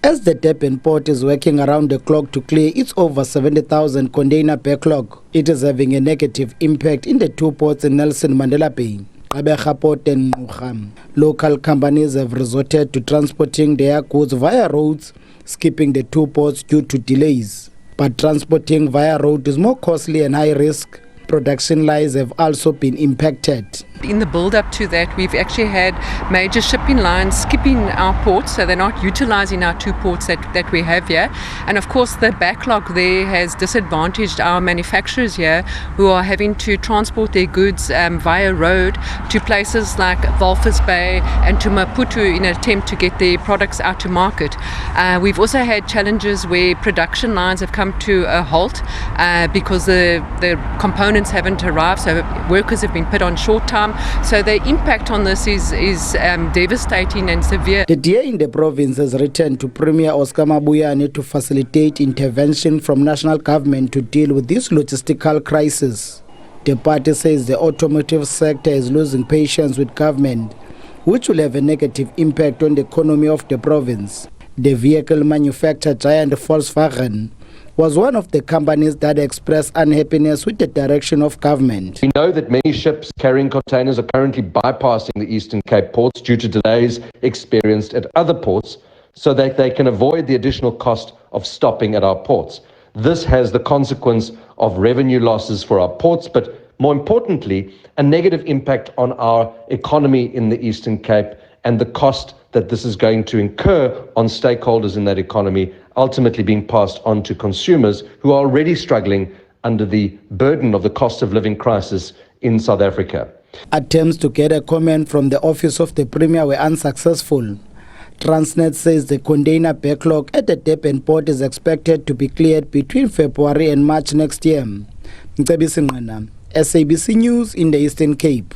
As the Durban Port is working around the clock to clear its over 70,000 container backlog, it is having a negative impact in the two ports in Nelson Mandela Bay, Gqeberha Port and Ngqura. Local companies have resorted to transporting their goods via roads, skipping the two ports due to delays. But transporting via road is more costly and high risk. Production lines have also been impacted. In the build-up to that, we've actually had major shipping lines skipping our ports, so they're not utilising our two ports that we have here. And of course, the backlog there has disadvantaged our manufacturers here, who are having to transport their goods via road to places like Walvis Bay and to Maputo in an attempt to get their products out to market. We've also had challenges where production lines have come to a halt because the components haven't arrived, so workers have been put on short time. So the impact on this is devastating and severe. The DA in the province has returned to Premier Oscar Mabuyane to facilitate intervention from national government to deal with this logistical crisis. The party says the automotive sector is losing patience with government, which will have a negative impact on the economy of the province. The vehicle manufacturer giant Volkswagen was one of the companies that expressed unhappiness with the direction of government. We know that many ships carrying containers are currently bypassing the Eastern Cape ports due to delays experienced at other ports so that they can avoid the additional cost of stopping at our ports. This has the consequence of revenue losses for our ports, but more importantly, a negative impact on our economy in the Eastern Cape and the cost that this is going to incur on stakeholders in that economy, ultimately being passed on to consumers who are already struggling under the burden of the cost of living crisis in South Africa. Attempts to get a comment from the office of the Premier were unsuccessful. Transnet says the container backlog at the Durban Port is expected to be cleared between February and March next year. SABC News in the Eastern Cape.